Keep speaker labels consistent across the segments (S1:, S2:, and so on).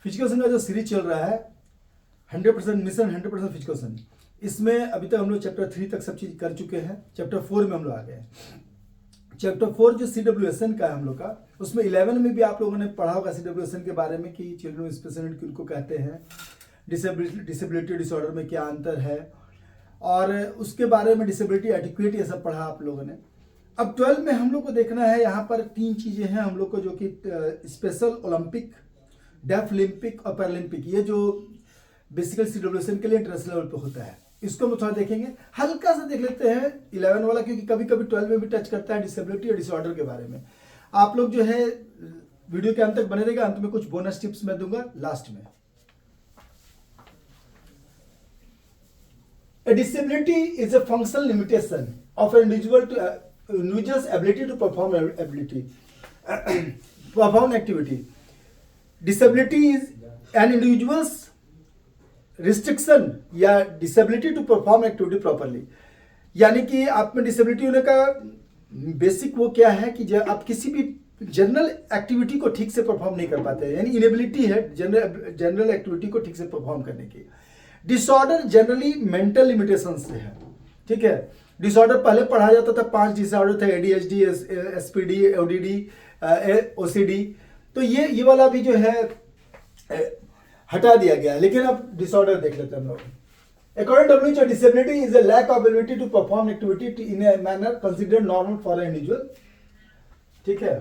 S1: Physical सन का जो series चल रहा है 100% मिशन 100% फिजिकल सन, इसमें अभी तक हम लोग चैप्टर 3 तक सब चीज़ कर चुके हैं। चैप्टर 4 में हम लोग आ गए हैं। चैप्टर 4 जो CWSN का है हम लोग का, उसमें 11 में भी आप लोगों ने पढ़ा होगा CWSN के बारे में कि चिल्ड्रन विद स्पेशल नीड किनको कहते हैं, डिसेबिलिटी डिसऑर्डर में क्या अंतर है, और उसके बारे में डिसेबिलिटी एडिक्वेट ये सब पढ़ा आप लोगों ने। अब 12 में हम लोग को देखना है, यहाँ पर 3 चीज़ें हैं हम लोग को, जो कि स्पेशल ओलंपिक, डेफ ओलंपिक और पैरालंपिक, ये जो बेसिकली CWSN के लिए इंटरनेशनल लेवल पे होता है, इसको हम थोड़ा देखेंगे। हल्का सा देख लेते हैं 11 वाला, क्योंकि कभी कभी 12 में भी टच करता है डिसेबिलिटी और डिसऑर्डर के बारे में। आप लोग जो है वीडियो के अंत तक बने रहेगा, अंत में कुछ बोनस टिप्स मैं दूंगा लास्ट में। A disability is a functional limitation of an individual's ability to perform activity. Disability is an individual's restriction या disability to perform activity properly. यानी कि आप में डिसेबिलिटी होने का बेसिक वो क्या है कि जब आप किसी भी जनरल एक्टिविटी को ठीक से परफॉर्म नहीं कर पाते, यानी इनेबिलिटी है जनरल एक्टिविटी को ठीक से परफॉर्म करने की। डिसऑर्डर जनरली मेंटल लिमिटेशन से है, ठीक है। डिसऑर्डर पहले पढ़ा जाता था, 5 डिसऑर्डर थे, ADHD, SPD, ODD, OCD। तो ये वाला भी जो है हटा दिया गया है, लेकिन अब डिसऑर्डर देख लेते हैं हम लोग। According to WHO, disability is a lack of ability to perform activity in a manner considered normal for an individual, ठीक है।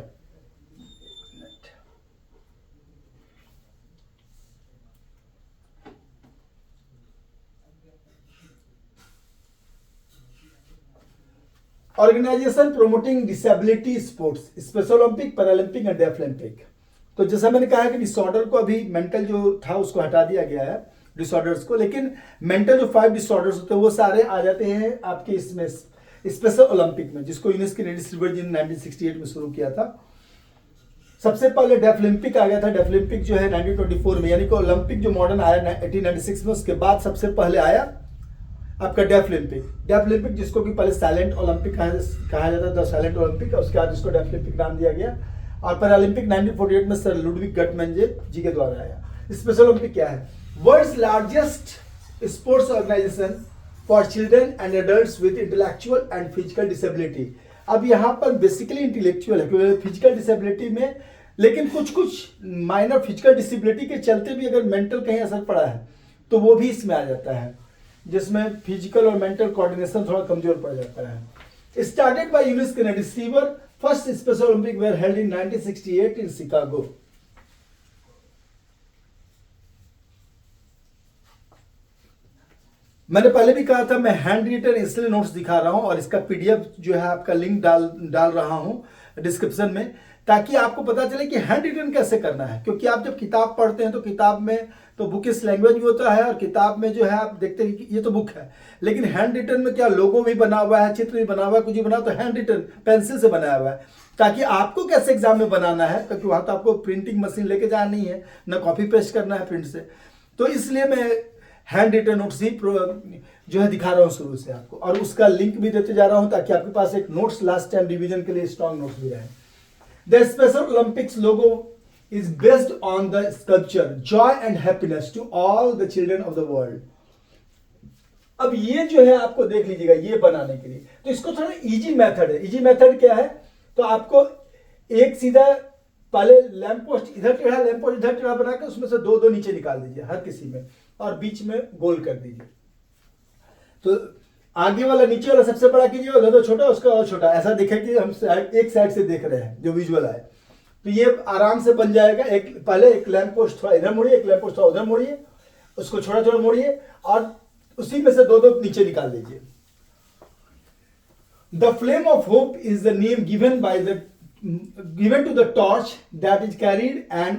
S1: Organisation promoting disability sports, special Olympic, Paralympic and deaf Olympic. तो जैसा मैंने कहा है कि डिसऑर्डर को अभी मेंटल जो था उसको हटा दिया गया है डिसऑर्डर्स को, लेकिन मेंटल जो 5 डिसऑर्डर्स होते हैं वो सारे आ जाते हैं आपके इसमें स्पेशल ओलंपिक में, जिसको यूनेस्को ने डिस्ट्रीब्यूट 1968 में शुरू किया था। सबसे पहले डेफ ओलंपिक आ गया था। डेफ ओलंपिक जो है 1924 में, यानी कि ओलंपिक जो मॉडर्न आया 1896 में, उसके बाद सबसे पहले आया आपका डेफ ओलंपिक। डेफ ओलंपिक जिसको कि पहले साइलेंट ओलंपिक कहा जाता था, साइलेंट ओलंपिक, उसके बाद इसको डेफ ओलंपिक नाम दिया गया। और पैरालंपिक 1948 में सर लुडविग गटमैन जी के द्वारा आया। स्पेशल ओलंपिक क्या है? World's largest sports organisation for children and adults with intellectual and physical disability. अब यहाँ पर बेसिकली इंटेलेक्चुअल है, क्योंकि फिजिकल डिसेबिलिटी में, लेकिन कुछ माइनर फिजिकल डिसेबिलिटी के चलते भी अगर मेंटल कहीं असर पड़ा है तो वो भी इसमें आ जाता है, जिसमें फिजिकल और मेंटल कोऑर्डिनेशन थोड़ा कमजोर पड़ जाता है। स्टार्टेड बाय यूनेस्को ने receiver, first special Olympic were held in 1968 in Chicago. मैंने पहले भी कहा था मैं हैंड रिटन इसलिए नोट्स दिखा रहा हूं और इसका PDF जो है आपका लिंक डाल रहा हूं डिस्क्रिप्शन में, ताकि आपको पता चले कि हैंड रिटन कैसे करना है। क्योंकि आप जब किताब पढ़ते हैं तो किताब में तो बुक इस लैंग्वेज भी होता है, और किताब में जो है आप देखते हैं कि ये तो बुक है, लेकिन हैंड रिटन में क्या लोगो भी बना हुआ है, चित्र भी बना हुआ है, कुछ भी बना, तो हैंड रिटन पेंसिल से बनाया हुआ है, ताकि आपको कैसे एग्जाम में बनाना है, क्योंकि वहां तो आपको प्रिंटिंग मशीन लेके जाना नहीं है, ना कॉपी पेस्ट करना है प्रिंट से। तो इसलिए मैं हैंड रिटन नोट्स ही जो है दिखा रहा हूँ शुरू से आपको, और उसका लिंक भी देते जा रहा हूँ ताकि आपके पास एक नोट्स लास्ट टाइम रिवीजन के लिए स्ट्रॉन्ग नोट्स भी रहे। The special Olympics logo is based on the sculpture joy and happiness to all the children of the world। अब ये जो है आपको देख लीजिएगा, ये बनाने के लिए तो इसको थोड़ा इजी मेथड है। इजी मेथड क्या है? तो आपको एक सीधा पहले लैंप पोस्ट इधर टेढ़ा, लैंप पोस्ट इधर टेढ़ा बना के उसमें से दो नीचे निकाल दीजिए हर किसी में, और बीच में गोल कर दीजिए। तो आगे वाला नीचे वाला सबसे बड़ा कीजिए, उधर तो छोटा, उसका और छोटा, ऐसा दिखे कि हम एक साइड से देख रहे हैं जो विजुअल आए, तो ये आराम से बन जाएगा। पहले एक लैंप पोस्ट थोड़ा इधर मोड़िए, एक लैंप पोस्ट थोड़ा उधर मोड़िए, उसको छोटा छोटा मोड़िए, और उसी में से दो नीचे निकाल दीजिए। The flame of hope is the name given to the torch that is carried and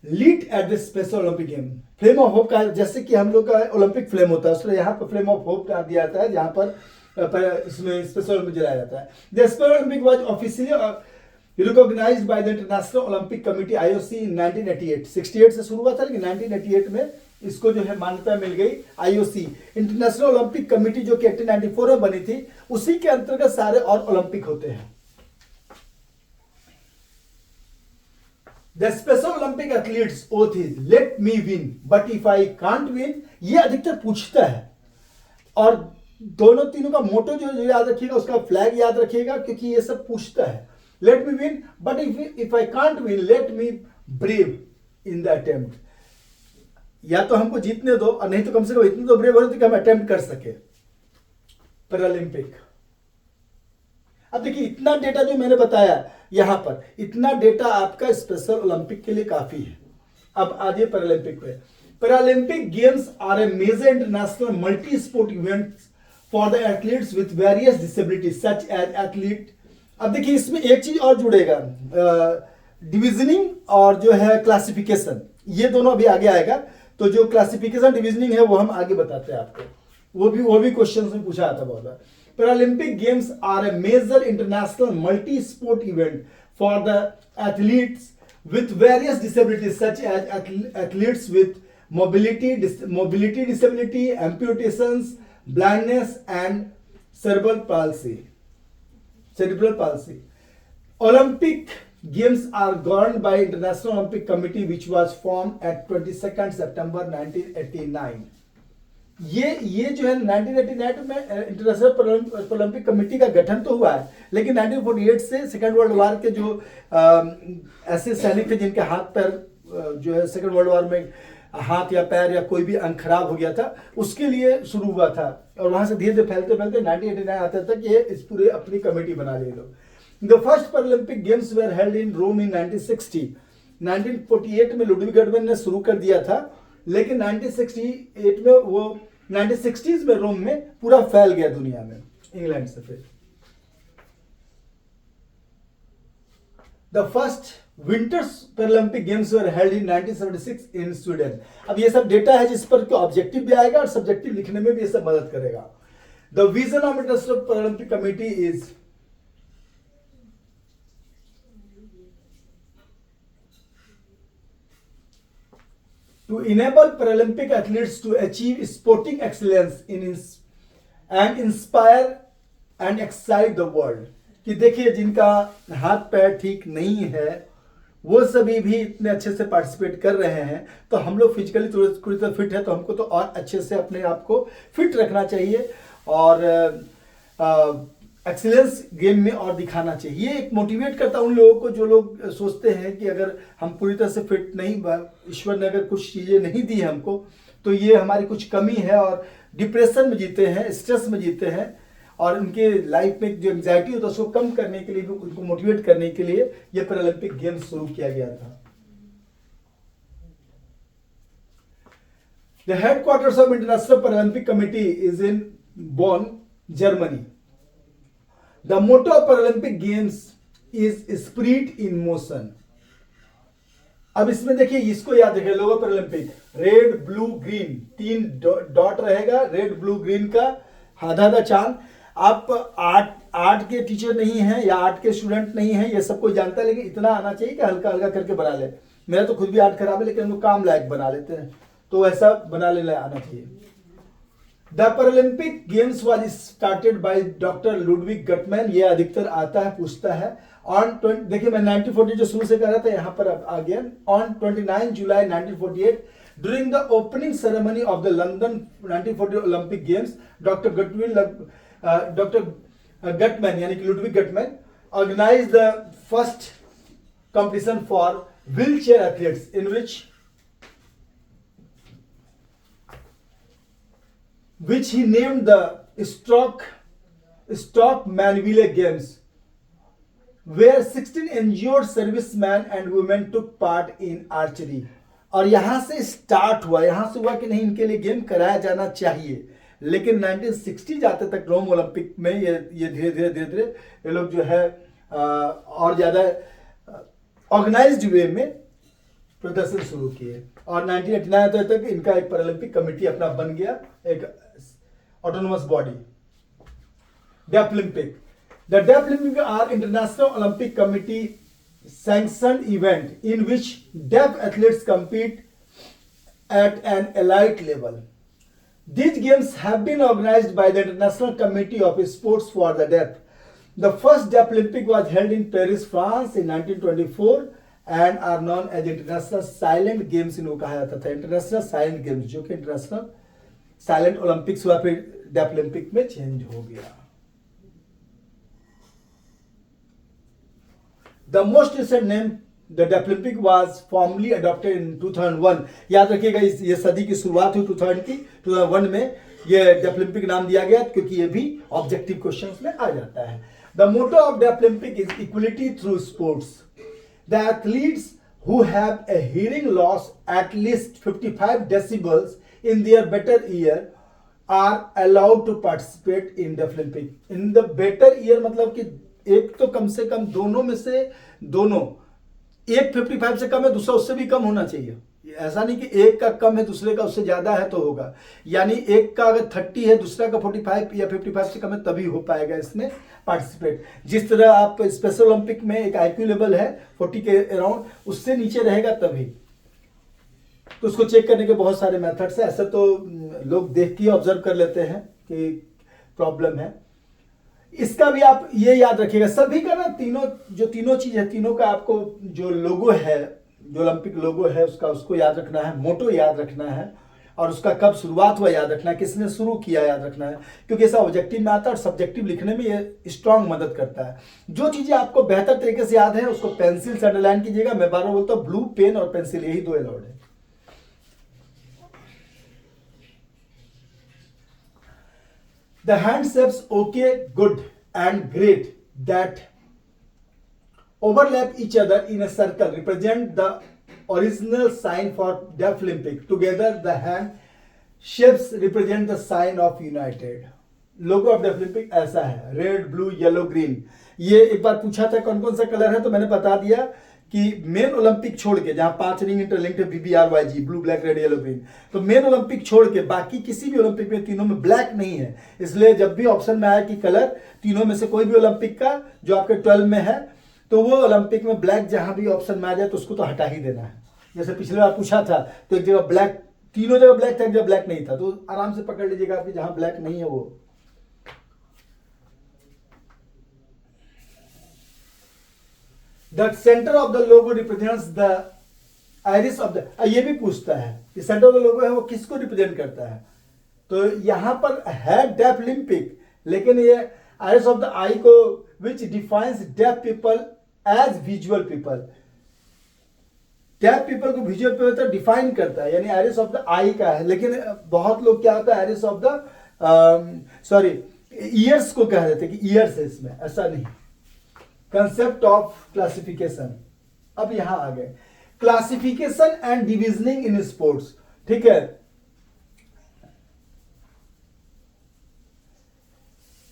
S1: lit at the special Olympic game. Flame of hope का, जैसे कि हम लोग का ओलंपिक फ्लेम होता है, उसमें यहाँ पर फ्लेम ऑफ होप का दिया जाता है, जहां पर इसमें स्पेशल ओलंपिक जलाया जाता है। The special Olympic was officially recognized by the International Olympic Committee IOC in 1988। 68 से शुरू हुआ था, लेकिन 1988 में इसको जो है मान्यता मिल गई। IOC इंटरनेशनल ओलंपिक कमेटी जो कि 1894 में बनी थी, उसी के अंतर्गत सारे और ओलंपिक होते हैं। The special Olympic athletes oath is let me win but if I can't win, ये अधिकतर पूछता है। और दोनों तीनों का मोटो जो याद रखिएगा, उसका फ्लैग याद रखिएगा, क्योंकि ये सब पूछता है। Let me win but if I can't win let me brave in the attempt, या तो हमको जीतने दो और नहीं तो कम से कम इतने तो ब्रेव होने कि हम अटेम्प्ट कर सके। पैरालंपिक, अब देखिए इतना डेटा जो मैंने बताया यहां पर, इतना डेटा आपका स्पेशल ओलंपिक के लिए काफी है। अब आइए पैरालंपिक पे। Paralympic games are a major international multi sport events for the athletes with various disabilities such as athlete. अब देखिए इसमें एक चीज और जुड़ेगा, डिविजनिंग और जो है क्लासिफिकेशन, ये दोनों अभी आगे आएगा। तो जो क्लासिफिकेशन डिविजनिंग है वो हम आगे बताते हैं आपको, वो भी क्वेश्चन में पूछा आता बहुत बार। Paralympic Games are a major international multi-sport event for the athletes with various disabilities such as athletes with mobility disability, amputations, blindness and cerebral palsy. Olympic Games are governed by International Olympic Committee which was formed at 22nd September 1989. ये जो है 1989 में international Olympic committee का गठन तो हुआ है, लेकिन 1948 से सेकेंड वर्ल्ड वॉर के जो ऐसे सैनिक थे जिनके हाथ पैर जो है सेकेंड वर्ल्ड वॉर में हाथ या पैर या कोई भी अंग खराब हो गया था, उसके लिए शुरू हुआ था। और वहां से धीरे धीरे फैलते फैलते 1989 आते तक ये इस पूरे अपनी कमेटी बना लिए लोग। The first Paralympic games were held in Rome in 1960। 1948 में लुडविग गटमैन ने शुरू कर दिया था, लेकिन 1968 में वो 1960s में रोम में पूरा फैल गया दुनिया में, इंग्लैंड से। फिर the first winters Paralympic games were held in 1976 in Sweden. अब ये सब डेटा है जिस पर ऑब्जेक्टिव भी आएगा और सब्जेक्टिव लिखने में भी ये सब मदद करेगा। The vision of International Paralympic Committee is to enable Paralympic athletes to achieve sporting excellence and inspire and excite the world। कि देखिए जिनका हाथ पैर ठीक नहीं है वो सभी भी इतने अच्छे से पार्टिसिपेट कर रहे हैं, तो हम लोग फिजिकली थोड़ी तो फिट है, तो हमको तो और अच्छे से अपने आप को फिट रखना चाहिए और एक्सीलेंस गेम में और दिखाना चाहिए। ये एक मोटिवेट करता है उन लोगों को जो लोग सोचते हैं कि अगर हम पूरी तरह से फिट नहीं, ईश्वर ने अगर कुछ चीज़ें नहीं दी हमको तो ये हमारी कुछ कमी है, और डिप्रेशन में जीते हैं, स्ट्रेस में जीते हैं, और उनके लाइफ में जो एंग्जाइटी होता है उसको कम करने के लिए भी, उनको मोटिवेट करने के लिए ये पैरालंपिक गेम्स शुरू किया गया था। The headquarters of International Paralympic Committee is in Bonn, Germany. The motto of Paralympic Games is Spirit in Motion। अब इसमें देखिए, इसको याद रखिए, logo Paralympic red blue green 3 dot रहेगा, रेड ब्लू ग्रीन का आधा आधा चांद। आप आर्ट के टीचर नहीं हैं या आर्ट के स्टूडेंट नहीं हैं, ये सब कोई जानता है, लेकिन इतना आना चाहिए कि हल्का हल्का करके बना ले। मेरा तो खुद भी आर्ट खराब है, लेकिन हम लोग काम लायक बना लेते हैं, तो ऐसा बना लेना आना चाहिए। The Paralympic games was started by doctor Ludwig Guttmann. ये अधिकतर आता है, पूछता है। देखिए मैं 1940 जो शुरू से कर रहा था यहाँ पर अब आ गया। On 29 July 1948 during the opening ceremony of the London 1940 Olympic games, doctor Guttman यानी कि Ludwig Guttman organise the first competition for wheelchair athletes in which he named the Stockmanville Games, where 16 injured servicemen and women took part in archery। और यहां से start हुआ, यहां से हुआ कि नहीं इनके लिए गेम कराया जाना चाहिए, लेकिन 1960 जाते तक रोम ओलंपिक में ये धीरे धीरे ये लोग जो है और ज्यादा ऑर्गेनाइज्ड वे में प्रदर्शन शुरू किए, और 1989 तक इनका एक पैरालंपिक कमेटी अपना बन गया, एक autonomous body. Deaflympic, the Deaflympic are International Olympic Committee sanctioned event in which deaf athletes compete at an elite level। These games have been organized by the International Committee of Sports for the Deaf। The first Deaf Olympic was held in Paris, France in 1924 and are known as international silent games, इनको कहा जाता था international silent games, जो कि international silent Olympics हुआ, फिर डेफलिम्पिक में change हो गया। The most recent name the Deaflympic was formally adopted in 2001। याद रखिएगा, ये सदी की शुरुआत हुई 2001 में ये डेफलिम्पिक नाम दिया गया, क्योंकि ये भी ऑब्जेक्टिव क्वेश्चंस में आ जाता है। The motto of Deaflympic is equality through sports. The athletes who have a hearing loss at least 55 decibels in their better ear are allowed to participate in Deaflympic. In the better ear मतलब कि एक तो कम से कम दोनों में से दोनों, एक 55 से कम है, दूसरा उससे भी कम होना चाहिए। ऐसा नहीं कि एक का कम है दूसरे का उससे ज्यादा है तो होगा, यानी एक का अगर 30 है दूसरा का 45 या 55 से कम है तभी हो पाएगा इसमें पार्टिसिपेट। जिस तरह आप स्पेशल ओलंपिक में एक आईक्यू लेवल है 40 के अराउंड, उससे नीचे रहेगा तभी। तो उसको चेक करने के बहुत सारे मेथड्स है। ऐसा तो लोग देख के ऑब्जर्व कर लेते हैं कि प्रॉब्लम है। इसका भी आप ये याद रखिएगा, सभी का ना तीनों चीज है, तीनों का आपको जो लोगो है, जो ओलंपिक लोगो है उसको याद रखना है, मोटो याद रखना है, और उसका कब शुरुआत हुआ याद रखना है, किसने शुरू किया याद रखना है, क्योंकि ऐसा ऑब्जेक्टिव में आता है और सब्जेक्टिव लिखने में ये स्ट्रांग मदद करता है। जो चीजें आपको बेहतर तरीके से याद है उसको पेंसिल से अंडरलाइन कीजिएगा। मैं बार बार बोलता हूँ, ब्लू पेन और पेंसिल, यही दो अलाउड है। The hand shapes okay, good and great that overlap each other in a circle represent the original sign for Deaflympic. Together the hand shapes represent the sign of United. Logo of Deaflympic ऐसा है, red, blue, yellow, green. ये एक बार पूछा था कौन कौन सा colour है, तो मैंने बता दिया कि मेन ओलंपिक छोड़ के, जहां 5 रिंग इंटरलिंक्ड है BBRYG, blue, black, red, yellow, green, तो मेन ओलंपिक छोड़ के बाकी किसी भी ओलंपिक में तीनों में ब्लैक नहीं है। इसलिए जब भी ऑप्शन में आया कि कलर तीनों में से कोई भी ओलंपिक का जो आपके 12 में है, तो वो ओलंपिक में ब्लैक जहां भी ऑप्शन में आ जाए तो उसको तो हटा ही देना है। जैसे पिछले बार पूछा था तो एक जगह ब्लैक, तीनों जगह ब्लैक था, एक जगह ब्लैक नहीं था, तो आराम से पकड़ लीजिएगा आपकी जहां ब्लैक नहीं है वो। The center of the logo represents the iris of the, ये भी पूछता है कि सेंटर ऑफ द लोगो है वो किसको रिप्रेजेंट करता है, तो यहां पर है डेफलिम्पिक, लेकिन ये आइरिस ऑफ द आई को which defines deaf people as visual people. Deaf people को विजुअल पीपल तो डिफाइन करता है, यानी आइरिस ऑफ द आई का है, लेकिन बहुत लोग क्या होता है आइरिस ऑफ द ईयर्स को कह देते हैं कि ईयर्स है इसमें, ऐसा नहीं। कंसेप्ट ऑफ क्लासिफिकेशन, अब यहां आ गए classification and divisioning in sports. ठीक है,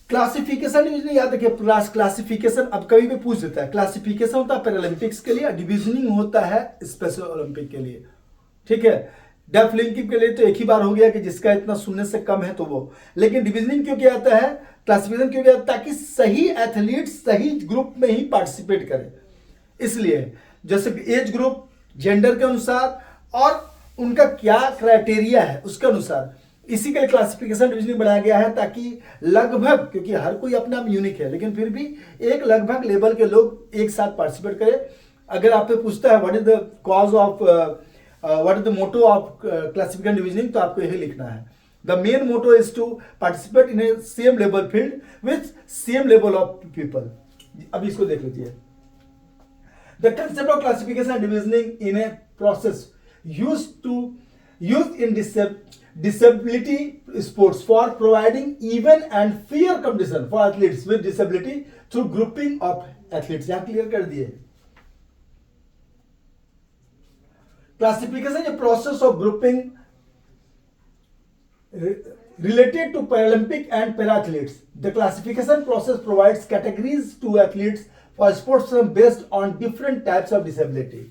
S1: क्लासिफिकेशन डिविजनिंग याद रखिए। क्लासिफिकेशन अब कभी भी पूछ देता है, क्लासिफिकेशन होता है पैरालंपिक्स के लिए, डिविजनिंग होता है स्पेशल ओलंपिक के लिए। ठीक है, डेफलिम्पिक के लिए तो एक ही बार हो गया कि जिसका इतना सुनने से कम है तो वो, लेकिन डिविजनिंग क्यों किया जाता है, क्लासिफिकेशन क्यों किया जाता है, ताकि सही एथलीट सही ग्रुप में ही पार्टिसिपेट करें। इसलिए जैसे एज ग्रुप, जेंडर के अनुसार और उनका क्या क्राइटेरिया है उसके अनुसार, इसी के लिए क्लासिफिकेशन डिविजनिंग बनाया गया है, ताकि लगभग, क्योंकि हर कोई अपना आप यूनिक है, लेकिन फिर भी एक लगभग लेवल के लोग एक साथ पार्टिसिपेट करें। अगर आपसे पूछता है what is the cause of what is the motto of classification divisioning, तो आपको यही लिखना है, the main motto is to participate in a same level field with same level of people. अब इसको देख लीजिए, the concept of classification and divisioning in a process used in disability sports for providing even and fair competition for athletes with disability through grouping of athletes। यहां clear कर दिए, classification is a process of grouping related to Paralympic and para-athletes. The classification process provides categories to athletes for sports based on different types of disability।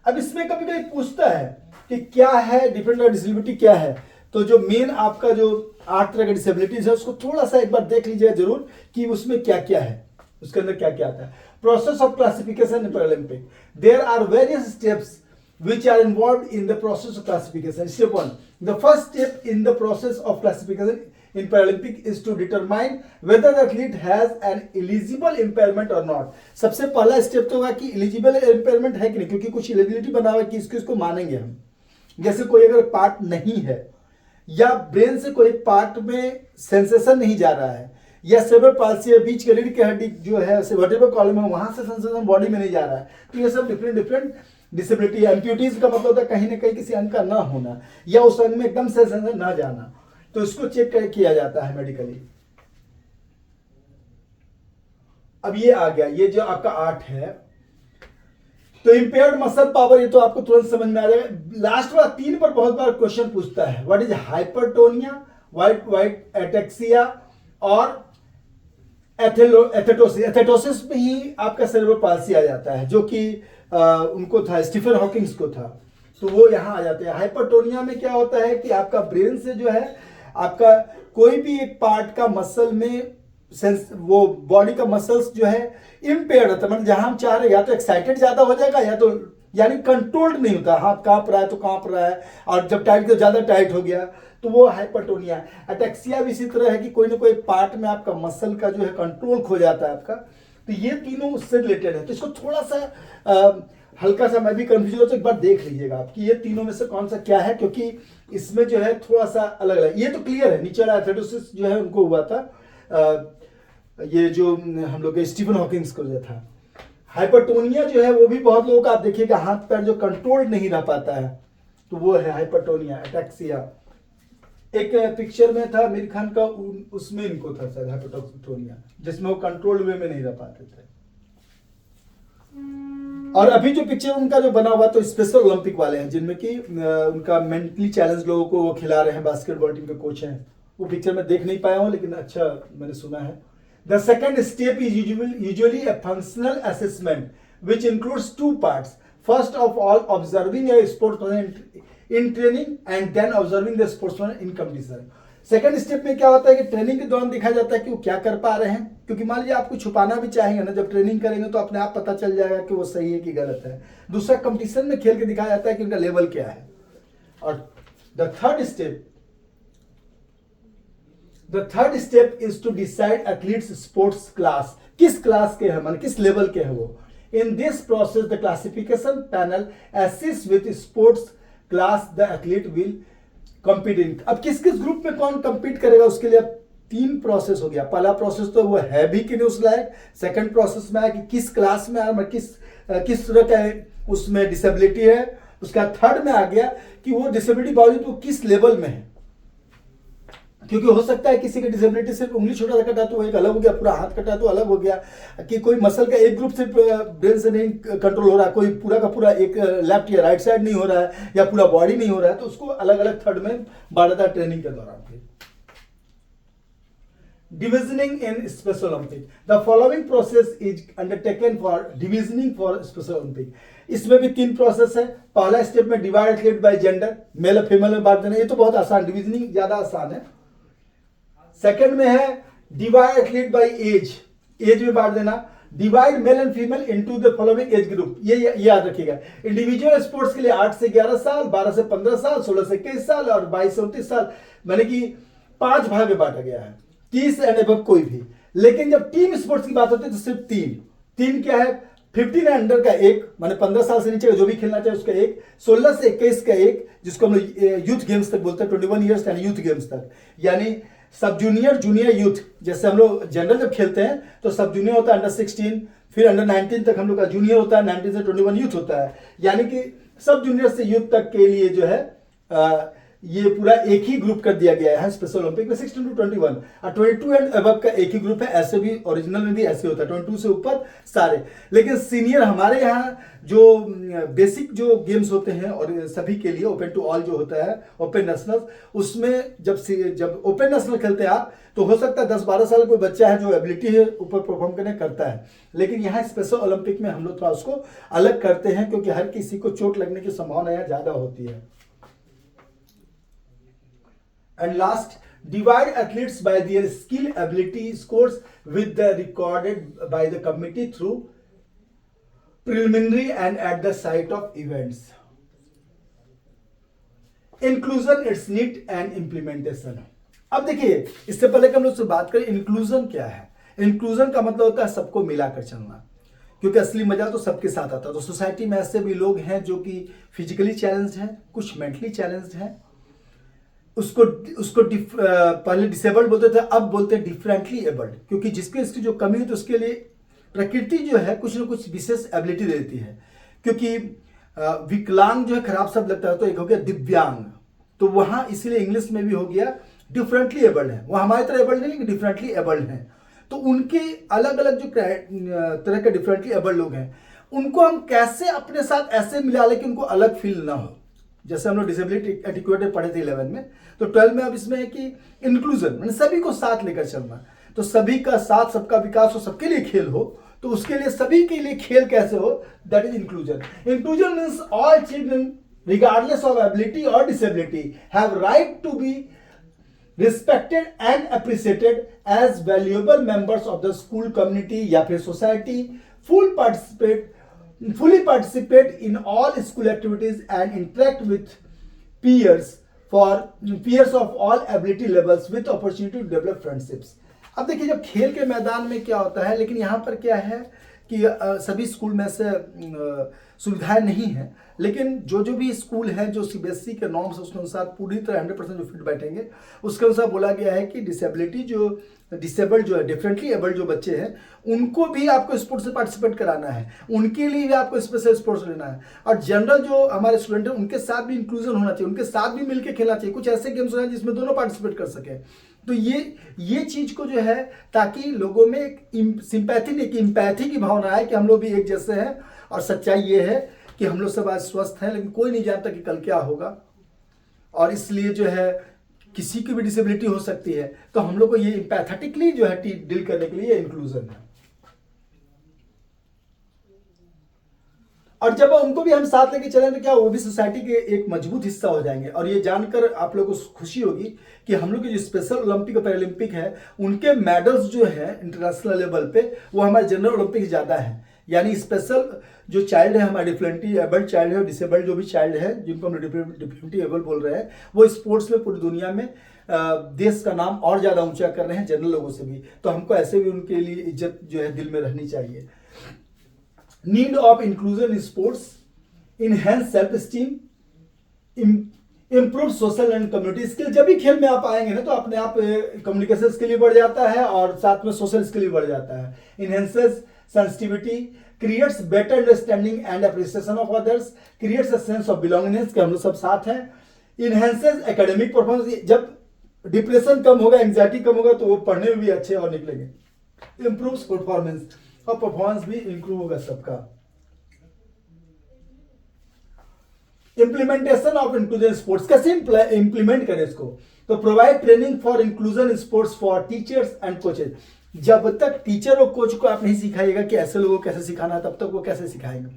S1: अब इसमें कभी कभी पूछता है कि क्या है डिफरेंट डिसेबिलिटी क्या है, तो जो मेन आपका जो 8 तरह के डिसेबिलिटीज है उसको थोड़ा सा एक बार देख लीजिए जरूर कि उसमें क्या क्या है, उसके अंदर क्या क्या आता है। Process of classification in Paralympic, there are various steps which are involved in the process of classification. Step 1, the first step in the process of classification in Paralympic is to determine whether the athlete has an eligible impairment or not. सबसे पहला step तो होगा कि eligible impairment है कि नहीं, क्योंकि कुछ eligibility बना हुआ है कि इसको मानेंगे हम। जैसे कोई अगर पार्ट नहीं है या ब्रेन से कोई पार्ट में सेंसेशन नहीं जा रहा है या सेरेब्रल पाल्सी है, बीच के रीढ़ की हड्डी जो है वर्टेब्रल कॉलम है वहां से सेंसेशन बॉडी में नहीं जा रहा है, तो ये सब डिफरेंट डिसेबिलिटी है। एम्प्यूटीज का मतलब होता है कहीं ना कहीं किसी अंग का ना होना या उस अंग में एकदम से सेंसेशन ना जाना, तो इसको चेक किया जाता है मेडिकली। अब ये आ गया, ये जो आपका 8 है, तो इंपेयर्ड मसल पावर, ये तो आपको तुरंत समझ में आ जाएगा। लास्ट वाला 3 पर बहुत बार क्वेश्चन पूछता है, what is hypertonia, white ataxia और एथेटोसिस। एथेटोसिस में ही आपका सेरेब्रल पाल्सी आ जाता है, जो कि उनको था, स्टीफन हॉकिंग्स को था, तो वो यहां आ जाते हैं। हाइपरटोनिया में क्या होता है कि आपका ब्रेन से जो है आपका कोई भी एक पार्ट का मसल में वो बॉडी का मसल्स जो है इम्पेयर्ड होता है, मतलब जहां हम चाह रहे या तो एक्साइटेड ज्यादा हो जाएगा या तो यानी कंट्रोल्ड नहीं होता, हाथ कांप रहा है तो कांप रहा है, और जब टाइट तो ज्यादा टाइट हो गया तो वो हाइपरटोनिया है। अटेक्सिया भी इसी तरह है कि कोई ना कोई पार्ट में आपका मसल का जो है कंट्रोल खो जाता है आपका, तो ये तीनों उससे रिलेटेड है। तो इसको थोड़ा सा हल्का सा मैं भी कंफ्यूज हो तो एक बार देख लीजिएगा आप कि ये तीनों में से कौन सा क्या है, क्योंकि इसमें जो है थोड़ा सा अलग अलग। ये तो क्लियर है, नीचे वाला एथेटोसिस जो है उनको हुआ था, ये जो हम लोग स्टीफन हॉकिंग्स को जो था। हाइपरटोनिया जो है वो भी बहुत लोगों का आप देखिएगा हाथ पैर जो कंट्रोल नहीं रह पाता है, तो वो है हाइपरटोनिया, अटैक्सिया। एक पिक्चर में था आमिर खान का, उसमें इनको था शायद हाइपरटोनिया, जिसमें वो कंट्रोल वे में नहीं रह पाते थे। और अभी जो पिक्चर उनका जो बना हुआ तो स्पेशल ओलंपिक वाले हैं, जिनमें कि उनका मेंटली चैलेंज लोगों को वो खिला रहे हैं, बास्केटबॉल टीम के कोच हैं। वो पिक्चर मैं देख नहीं पाया हूं, लेकिन अच्छा मैंने सुना है। The second step is usually a functional assessment which includes 2 parts. First of all, observing a sportsman in training and then observing the sportsman in competition. Second step में क्या होता है कि ट्रेनिंग के दौरान दिखाया जाता है कि वो क्या कर पा रहे हैं, क्योंकि मान लीजिए आपको छुपाना भी चाहेंगे ना, जब ट्रेनिंग करेंगे तो अपने आप पता चल जाएगा कि वो सही है कि गलत है। दूसरा, कंपटीशन में खेल के दिखाया जाता है कि उनका लेवल क्या है। और the third step is to decide athletes sports class, किस क्लास के हैं, मान किस लेवल के हैं वो। In this process the classification panel assist with sports class the athlete will compete. अब किस किस ग्रुप में कौन कंपीट करेगा उसके लिए अब 3 प्रोसेस हो गया। पहला प्रोसेस तो वो है भी कि नहीं उस लायक, सेकंड प्रोसेस में है कि किस क्लास में है, किस तरह का उसमें डिसेबिलिटी है। उसका थर्ड में आ गया कि वो डिसेबिलिटी बावजूद वो किस लेवल में है, क्योंकि हो सकता है किसी की डिसेबिलिटी सिर्फ उंगली छोटा सा कटा तो एक अलग हो गया, पूरा हाथ कटा तो अलग हो गया, कि कोई मसल का एक ग्रुप सिर्फ ब्रेन से नहीं कंट्रोल हो रहा है, कोई पूरा का पूरा एक लेफ्ट या राइट साइड नहीं हो रहा है, या पूरा बॉडी नहीं हो रहा है, तो उसको अलग अलग थर्ड में बांटा था ट्रेनिंग के दौरान। Divisioning in special Olympic, the following process is undertaken for divisioning for special Olympic. इसमें भी 3 प्रोसेस है। पहला स्टेप में divide athlete by gender, male और फीमेल में बांट देना, ये तो बहुत आसान, डिविजनिंग ज्यादा आसान है। सेकंड में है डिवाइड एथलीट बाय एज में बांट देना, divide male and female into the following age group, ये याद रखिएगा। इंडिविजुअल स्पोर्ट्स के लिए 8 से 11 साल, 12 से 15 साल, 16 से 21 साल और 22 से 29 साल, माने कि 5 भाग में बांटा गया है, 30 एंड अबव कोई भी। लेकिन जब टीम स्पोर्ट्स की बात होती है तो सिर्फ 3 क्या है, 15 एंड अंडर का 1, माने 15 साल से नीचे जो भी खेलना चाहे उसका 1, 16 से 21 का 1, जिसको हम लोग यूथ गेम्स तक बोलते हैं, 21 ईयर्स यानी यूथ गेम्स तक, यानी सब जूनियर, जूनियर, यूथ। जैसे हम लोग जनरल जब खेलते हैं तो सब जूनियर होता है अंडर 16, फिर अंडर 19 तक हम लोग का जूनियर होता है, 19 से 21 यूथ होता है, यानी कि सब जूनियर से यूथ तक के लिए जो है ये पूरा एक ही ग्रुप कर दिया गया है स्पेशल ओलंपिक में, 16 टू 21। और 22 एंड अबव का एक ही ग्रुप है, ऐसे भी ओरिजिनल में भी ऐसे होता है, 22 से ऊपर सारे। लेकिन सीनियर हमारे यहाँ जो बेसिक जो गेम्स होते हैं और सभी के लिए ओपन टू ऑल जो होता है, ओपन नेशनल, उसमें जब ओपन नेशनल खेलते हैं आप, तो हो सकता है 10-12 साल कोई बच्चा है जो एबिलिटी है ऊपर परफॉर्म करने करता है। लेकिन यहाँ स्पेशल ओलंपिक में हम लोग थोड़ा उसको अलग करते हैं, क्योंकि हर किसी को चोट लगने की संभावना यहाँ ज्यादा होती है। And last, divide athletes by their skill, ability, scores with the recorded by the committee through preliminary and at the site of events. Inclusion, its need and implementation. अब देखिए, इससे पहले कि हम लोग से बात करें इंक्लूजन क्या है। इंक्लूजन का मतलब होता है सबको मिलाकर चलना, क्योंकि असली मजा तो सबके साथ आता है। तो सोसाइटी में ऐसे भी लोग हैं जो कि फिजिकली चैलेंज्ड हैं, कुछ मेंटली चैलेंज्ड हैं, उसको उसको पहले डिसेबल्ड बोलते थे, अब बोलते हैं डिफरेंटली एबल्ड, क्योंकि जिसके इसकी जो कमी है तो उसके लिए प्रकृति जो है कुछ ना कुछ विशेष एबिलिटी देती है। क्योंकि विकलांग जो है खराब शब्द लगता है, तो एक हो गया दिव्यांग, तो वहां इसीलिए इंग्लिश में भी हो गया डिफरेंटली एबल्ड है। वो हमारी तरह एबल्ड नहीं, लेकिन डिफरेंटली एबल्ड है। तो उनके अलग अलग जो तरह के डिफरेंटली एबल्ड लोग हैं, उनको हम कैसे अपने साथ ऐसे मिला लें कि उनको अलग फील ना हो। जैसे हम लोग डिसेबिलिटी एटिक्यूट पढ़े थे 11 में, तो 12 में अब इसमें है कि इंक्लूजन, मैंने सभी को साथ लेकर चलना। तो सभी का साथ, सबका विकास हो, सबके लिए खेल हो, तो उसके लिए सभी के लिए खेल कैसे हो, that is inclusion. Inclusion means all children regardless of ability or disability have right to be respected and appreciated as valuable members of the school community या फिर society, fully participate in all school activities and interact with peers of all ability levels with opportunity to develop friendships। अब देखिए, जब खेल के मैदान में क्या होता है, लेकिन यहाँ पर क्या है कि सभी स्कूल में से सुविधाएं नहीं है, लेकिन जो जो भी स्कूल है, जो सीबीएसई के नॉर्म्स उसके अनुसार पूरी तरह 100% जो फिट बैठेंगे, उसके अनुसार बोला गया है कि डिसेबल्ड जो है, डिफरेंटली एबल्ड जो बच्चे हैं, उनको भी आपको स्पोर्ट्स से पार्टिसिपेट कराना है, उनके लिए भी आपको स्पेशल स्पोर्ट्स लेना है। और जनरल जो हमारे स्टूडेंट हैं, उनके साथ भी इंक्लूजन होना चाहिए, उनके साथ भी मिलकर खेलना चाहिए। कुछ ऐसे गेम्स हैं जिसमें दोनों पार्टिसिपेट कर सके। तो ये चीज को जो है, ताकि लोगों में एक सिंपैथी नहीं कि इम्पैथी की भावना है कि हम लोग भी एक जैसे हैं। और सच्चाई ये है कि हम लोग सब आज स्वस्थ हैं, लेकिन कोई नहीं जानता कि कल क्या होगा, और इसलिए जो है किसी की भी डिसेबिलिटी हो सकती है। तो हम लोग को ये इम्पैथेटिकली जो है डील करने के लिए इंक्लूजन है। और जब उनको भी हम साथ लेके चलें तो क्या वो भी सोसाइटी के एक मजबूत हिस्सा हो जाएंगे। और ये जानकर आप लोगों को खुशी होगी कि हम लोग के जो स्पेशल ओलंपिक और पैरालंपिक है, उनके मेडल्स जो है इंटरनेशनल लेवल पे, वो हमारे जनरल ओलंपिक ज़्यादा है। यानी स्पेशल जो चाइल्ड है, हमारे डिफरेंटली एबल्ड चाइल्ड है, डिसेबल्ड जो भी चाइल्ड है, जिनको हम डिफरेंटली एबल बोल रहे हैं, वो स्पोर्ट्स में पूरी दुनिया में देश का नाम और ज़्यादा ऊंचा कर रहे हैं जनरल लोगों से भी। तो हमको ऐसे भी उनके लिए इज्जत जो है दिल में रहनी चाहिए। Need of inclusion in sports, enhance self esteem, improve social and community skill. जब भी खेल में आप आएंगे ना, तो अपने आप कम्युनिकेशन स्किल भी बढ़ जाता है और साथ में सोशल स्किल भी बढ़ जाता है। Enhances sensitivity, creates better understanding and appreciation of others, creates a sense of belongingness कि हम लोग सब साथ हैं। इनहेंसेस एकेडमिक परफॉर्मेंस, जब डिप्रेशन कम होगा, एंग्जाइटी कम होगा, तो वो पढ़ने में भी अच्छे और निकलेंगे। इम्प्रूव्स परफॉर्मेंस, और परफॉर्मेंस भी इंप्रूव होगा सबका। इंप्लीमेंटेशन ऑफ इंक्लूजन स्पोर्ट्स, कैसे इंप्लीमेंट करें इसको, तो provide training for inclusion sports for teachers and coaches. जब तक टीचर और कोच को आप नहीं सिखाइएगा कि ऐसे लोगों को कैसे सिखाना है, तब तक वो कैसे सिखाएंगे।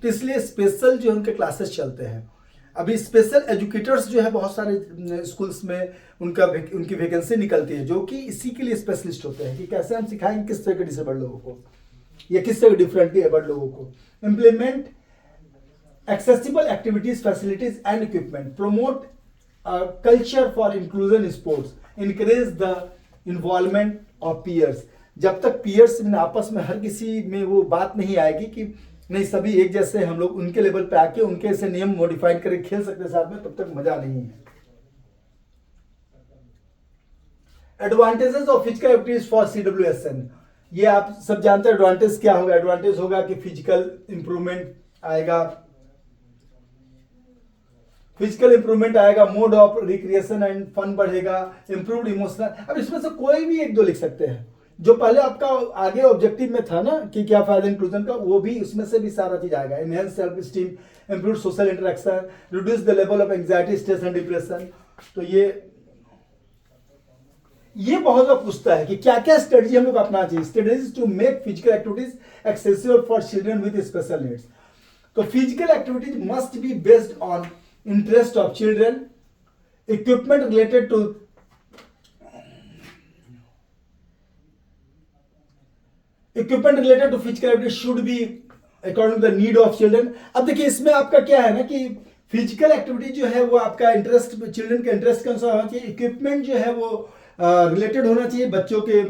S1: तो इसलिए स्पेशल जो उनके क्लासेस चलते हैं। अभी स्पेशल एजुकेटर्स जो है बहुत सारे स्कूल्स में उनकी वैकेंसी निकलती है, जो कि इसी के लिए स्पेशलिस्ट होते हैं कि कैसे हम सिखाएंगे किस तरह के डिसेबल्ड लोगों को या किस तरह के डिफरेंटली एबल्ड लोगों को। Implement accessible activities, facilities and equipment, promote a culture for inclusion in sports, encourage the involvement of peers। जब तक peers में आपस में हर किसी में वो बात नहीं आएगी कि नहीं सभी एक जैसे हम लोग उनके लेवल पे आके उनके से नियम मॉडिफाइड करके खेल सकते साथ में, तब तक मजा नहीं है। Advantages of physical activities for CWSN, ये आप सब जानते हैं। एडवांटेज क्या होगा? एडवांटेज होगा कि फिजिकल इंप्रूवमेंट आएगा, mode of recreation and fun बढ़ेगा, इंप्रूव्ड इमोशनल। अब इसमें से कोई भी एक दो लिख सकते हैं। जो पहले आपका आगे ऑब्जेक्टिव में था ना कि क्या फायदा इंक्लूजन का, वो भी उसमें से भी सारा चीज आएगा। Enhance self esteem, improve social interaction, reduce the level of anxiety, stress and depression. तो ये बहुत बार पूछता है कि क्या क्या स्ट्रेटजी हम लोग अपनाना चाहिए। Strategies to make physical activities accessible for children with special needs. तो physical activities must be based on interest of children, equipment related to physical activity should be according to the need of children। अब देखिए इसमें आपका क्या है ना कि physical activity जो है वो आपका इंटरेस्ट, चिल्ड्रन के इंटरेस्ट के अनुसार होना चाहिए। इक्विपमेंट जो है वो रिलेटेड होना चाहिए बच्चों के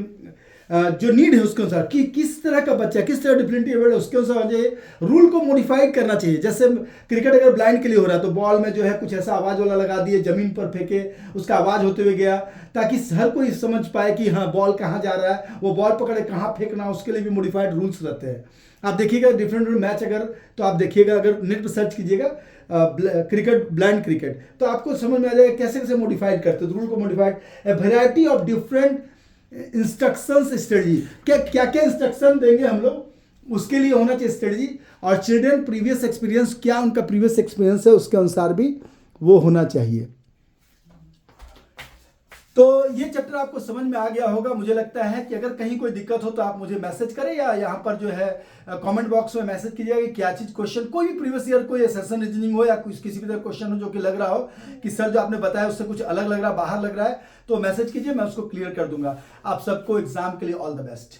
S1: जो नीड है उसके अनुसार, कि किस तरह का बच्चा, किस तरह डिफरेंट एबल्ड है उसके अनुसार होना चाहिए। रूल को मॉडिफाई करना चाहिए। जैसे क्रिकेट अगर ब्लाइंड के लिए हो रहा है तो बॉल में जो है कुछ ऐसा आवाज वाला लगा दिए, जमीन पर फेंके, उसका आवाज होते हुए गया, ताकि हर कोई समझ पाए कि हाँ बॉल कहाँ जा रहा है, वो बॉल पकड़े कहाँ फेंकना, उसके लिए भी मॉडिफाइड रूल्स रहते हैं। आप देखिएगा डिफरेंट मैच अगर, तो आप देखिएगा अगर नेट पर सर्च कीजिएगा क्रिकेट, ब्लाइंड क्रिकेट, तो आपको समझ में आ जाएगा कैसे कैसे मॉडिफाइड करते हैं रूल को। Modified variety of different instructions strategy, क्या क्या इंस्ट्रक्शन देंगे हम लोग, उसके लिए होना चाहिए स्ट्रेटजी। और चिल्ड्रन प्रीवियस एक्सपीरियंस, क्या उनका प्रीवियस एक्सपीरियंस है उसके अनुसार भी वो होना चाहिए। तो ये चैप्टर आपको समझ में आ गया होगा। मुझे लगता है कि अगर कहीं कोई दिक्कत हो तो आप मुझे मैसेज करें, या यहाँ पर जो है कमेंट बॉक्स में मैसेज कीजिएगा कि क्या चीज़, क्वेश्चन कोई भी प्रीवियस ईयर कोई सेशन रीजनिंग हो या किसी भी तरह क्वेश्चन हो जो कि लग रहा हो कि सर जो आपने बताया उससे कुछ अलग लग रहा है, बाहर लग रहा है, तो मैसेज कीजिए, मैं उसको क्लियर कर दूंगा। आप सबको एग्जाम के लिए ऑल द बेस्ट।